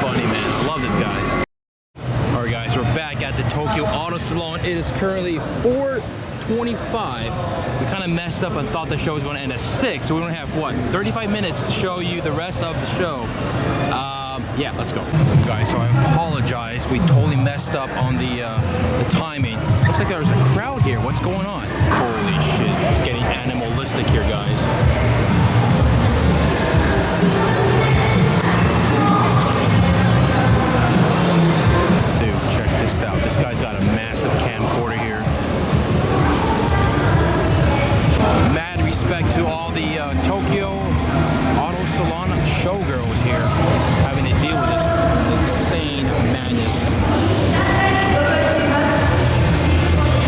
funny, man. I love this guy. All right, guys, we're back at the Tokyo Auto Salon. It is currently 4:25. We kind of messed up and thought the show was going to end at 6, so we only have, what, 35 minutes to show you the rest of the show. Yeah, let's go. Guys, so I apologize. We totally messed up on the timing. Looks like there's a crowd here. What's going on? Holy shit, it's getting animalistic here, guys. Dude, check this out. This guy's got a massive camcorder here. Mad respect to all the Tokyo Auto Salon showgirls here having to deal with this insane madness.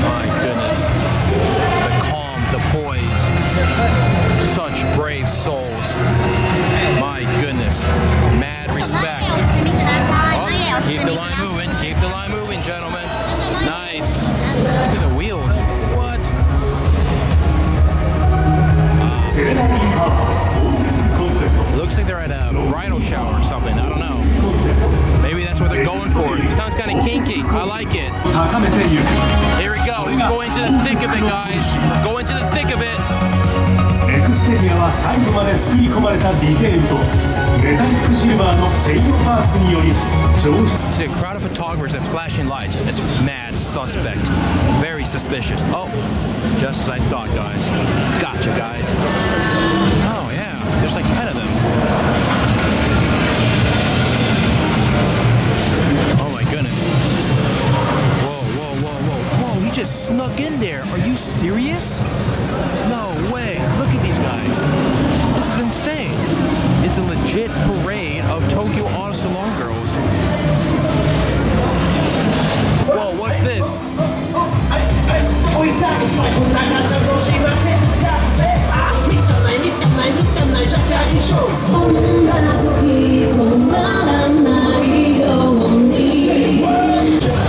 My goodness. The calm, the poise. Such brave souls. My goodness. Mad respect. Oh, keep the line moving. Keep the line moving, gentlemen. Nice. Look at the wheels. What? Looks like they're at a bridal shower or something. I don't know. Maybe that's what they're going for. Sounds kind of kinky. I like it. Here we go. We go into the thick of it, guys. Go into the thick of it. See a crowd of photographers and flashing lights. It's mad suspect. Very suspicious. Oh, just as I thought, guys. Gotcha, guys. Oh, yeah. There's like 10 of them. Oh, my goodness. Whoa, whoa, whoa, whoa. Whoa, he just snuck in there. Are you serious? No way. Look at these guys. This is insane. It's a legit parade of Tokyo Auto Salon girls. Whoa, what's this?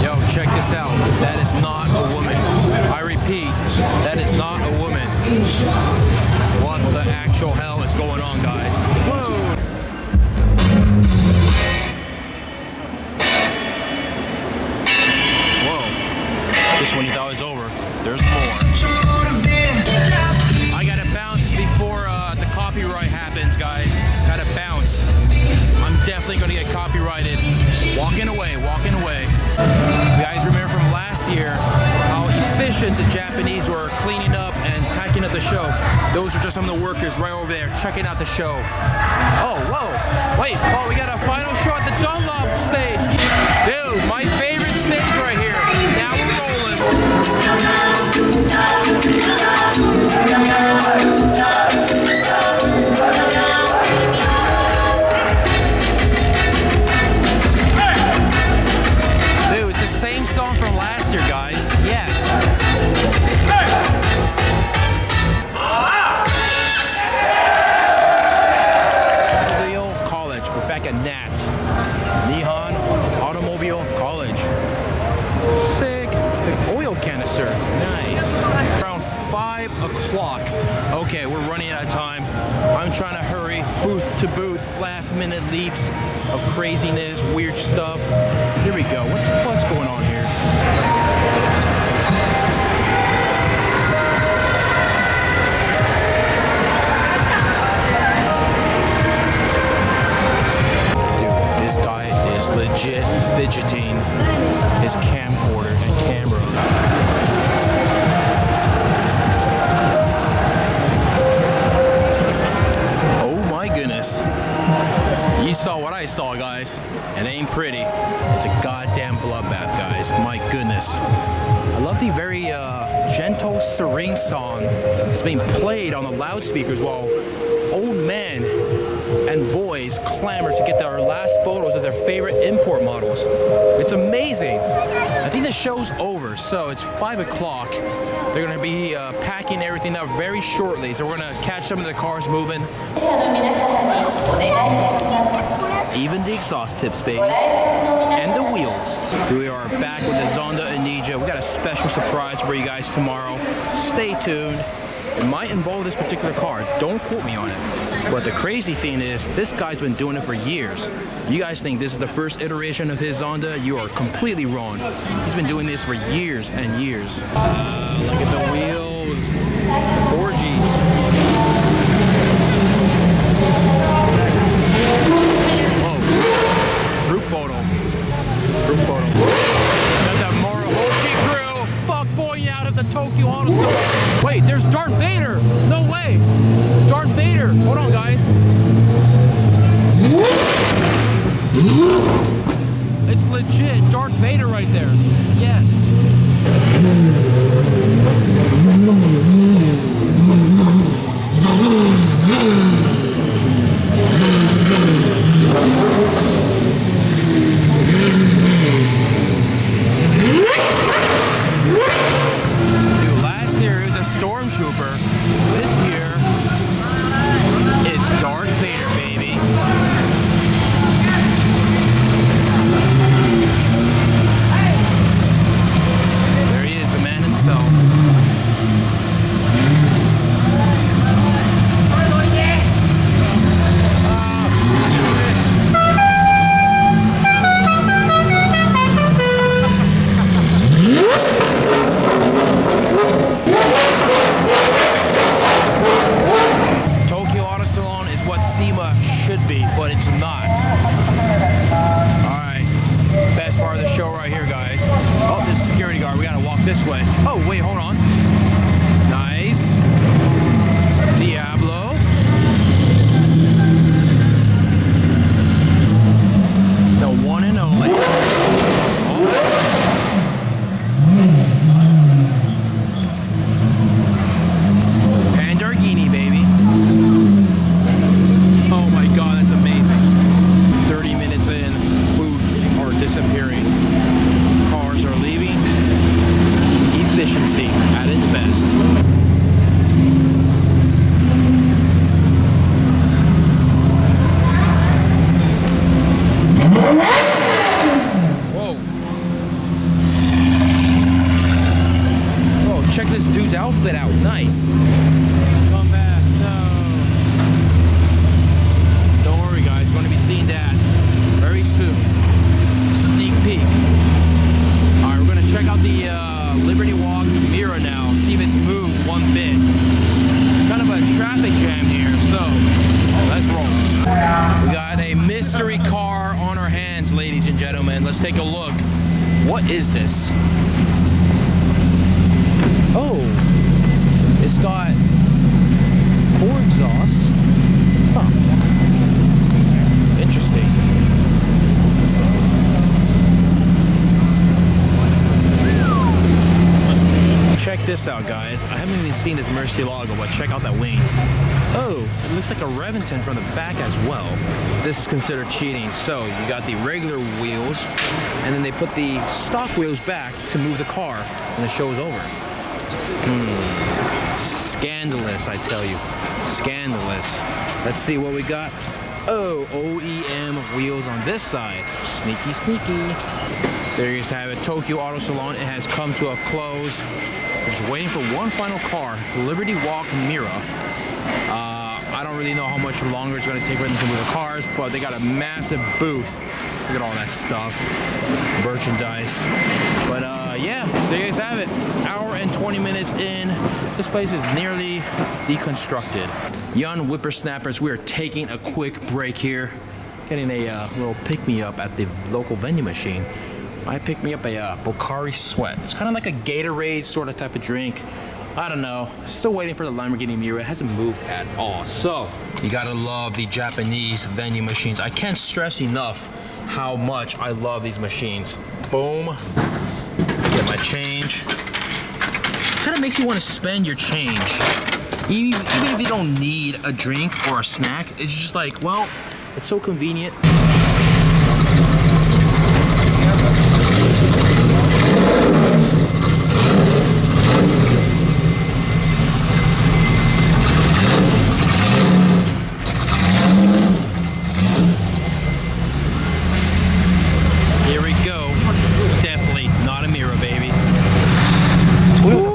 Yo, check this out. That is not a woman. I repeat, that is not a woman. What the actual hell is going on, guys? Whoa! Whoa. Just when you thought it was over, there's more. I gotta bounce before the copyright happens, guys. Gotta bounce. I'm definitely gonna get copyrighted. Walking away, walking away. You guys remember from last year how efficient the Japanese were cleaning up and packing up the show. Those are just some of the workers right over there checking out the show. Oh, whoa. Wait, oh, we got a final show at the Dunlop stage. Dude, my favorite stage right here. Now we're rolling. Dude, it's the same song from last year, guys. Yes. College. We're back at NATS. Nihon Automobile College. Sick. It's an oil canister. Nice. Around 5 o'clock. Okay, we're running out of time. I'm trying to hurry. Booth to booth. Last minute leaps of craziness, weird stuff. Here we go. What's going on here? Dude, this guy is legit fidgeting his camcorder and camera. Goodness. You saw what I saw, guys. It ain't pretty. It's a goddamn bloodbath, guys. My goodness. I love the very gentle, serene song that's being played on the loudspeakers while old men and boys clamor to get their last photos of their favorite import models. It's amazing. I think the show's over, so it's 5 o'clock. They're going to be packing everything up very shortly, so we're going to catch some of the cars moving. Even the exhaust tips, baby. And the wheels. We are back with the Zonda and Ninja. We got a special surprise for you guys tomorrow. Stay tuned. It might involve this particular car. Don't quote me on it. But the crazy thing is, this guy's been doing it for years. You guys think this is the first iteration of his Zonda? You are completely wrong. He's been doing this for years and years. Look at the wheels. Orgies. Whoa. Group photo. Group photo. Got that Morohoshi crew. Fuck boy out of the Tokyo Auto Salon. Wait, there's Darth Vader. No way. Darth Vader. Hold on, guys. It's legit Darth Vader right there. Yes. Dude, last year it was a stormtrooper. This year, it's Darth Vader, baby. There he is, the man himself. But it's not. Alright. Best part of the show right here, guys. Oh, there's a security guard. We gotta walk this way. Oh, wait, hold on. Nice. Diablo. The one and only. Oh. And Dargini, baby. Oh my god, that's amazing. 30 minutes in, booths are disappearing. Cars are leaving. Efficiency at its best. Whoa. Whoa, check this dude's outfit out. Nice. Come back. No. Going to be seeing that very soon. Sneak peek. Alright, we're going to check out the Liberty Walk mirror now, see if it's moved one bit. Kind of a traffic jam here, so let's roll. We got a mystery car on our hands, ladies and gentlemen. Let's take a look. What is this? Oh, it's got 4 exhausts. Huh. Interesting. Check this out, guys. I haven't even seen this Murcielago, but check out that wing. Oh, it looks like a Reventon from the back as well. This is considered cheating. So you got the regular wheels, and then they put the stock wheels back to move the car when the show is over. Scandalous, I tell you. Scandalous. Let's see what we got. Oh, OEM wheels on this side. Sneaky, sneaky. There you have it. Tokyo Auto Salon. It has come to a close. We're just waiting for one final car. Liberty Walk Mira. I don't really know how much longer it's going to take for them to move the cars, but they got a massive booth. Look at all that stuff. Merchandise. But yeah, there you guys have it. Hour and 20 minutes in. This place is nearly deconstructed. Young whippersnappers, we are taking a quick break here. Getting a little pick-me-up at the local vending machine. I picked me up a Pocari Sweat. It's kind of like a Gatorade sort of type of drink. I don't know. Still waiting for the Lamborghini Miura. It hasn't moved at all. So, you gotta love the Japanese vending machines. I can't stress enough how much I love these machines. Boom. Get my change. Kind of makes you want to spend your change. Even if you don't need a drink or a snack, it's just like, well, it's so convenient. Here we go. Definitely not a Mira, baby. Woo.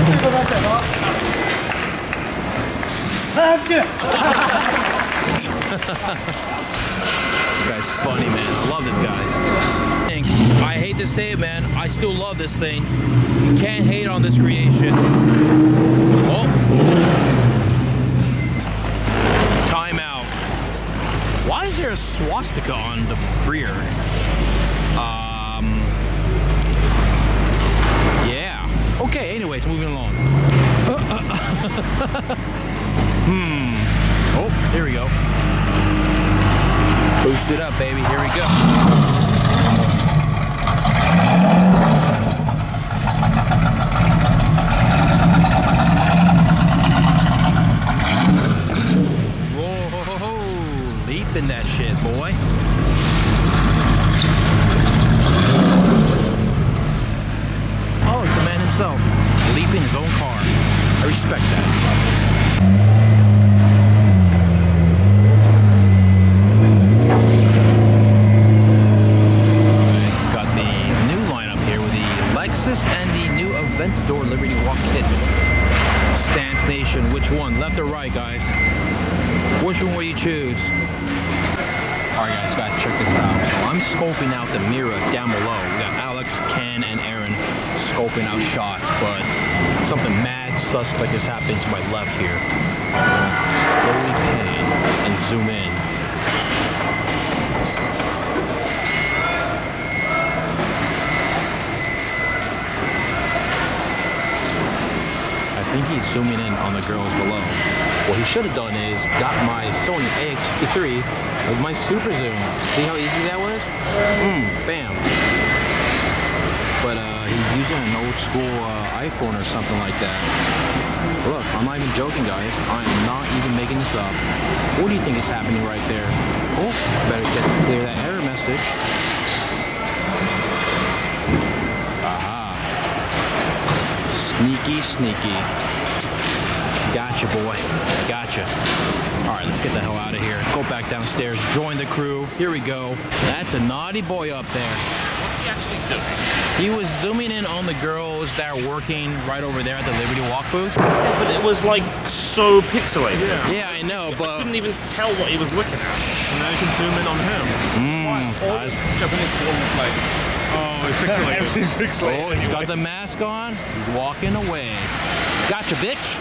This guy's funny, man. I love this guy. I hate to say it, man. I still love this thing. Can't hate on this creation. Oh. Time out. Why is there a swastika on the rear? Yeah. Okay, anyways, moving along. Oh, here we go. Boost it up, baby. Here we go. Whoa, leaping that shit, boy. Oh, the man himself, leaping his own car. I respect that. And the new Aventador Liberty Walk kits. Stance Nation, which one? Left or right, guys? Which one will you choose? Alright guys, check this out. So I'm scoping out the mirror down below. We got Alex, Ken, and Aaron scoping out shots, but something mad suspect is happening to my left here. Slowly pan and zoom in. I think he's zooming in on the girls below. What he should have done is got my Sony AX53 with my super zoom. See how easy that was? Bam. But he's using an old school iPhone or something like that. Look, I'm not even joking, guys. I am not even making this up. What do you think is happening right there? Oh, better clear that error message. Sneaky, sneaky. Gotcha, boy. Gotcha. All right, let's get the hell out of here. Go back downstairs, join the crew. Here we go. That's a naughty boy up there. What's he actually doing? He was zooming in on the girls that are working right over there at the Liberty Walk booth. But it was like so pixelated. Yeah, I know, but... I couldn't even tell what he was looking at. And now you can zoom in on him. All the Japanese performance like... Oh, it's pixelated. Everything's pixelated. Oh, he's got the mask on. He's walking away. Gotcha, bitch.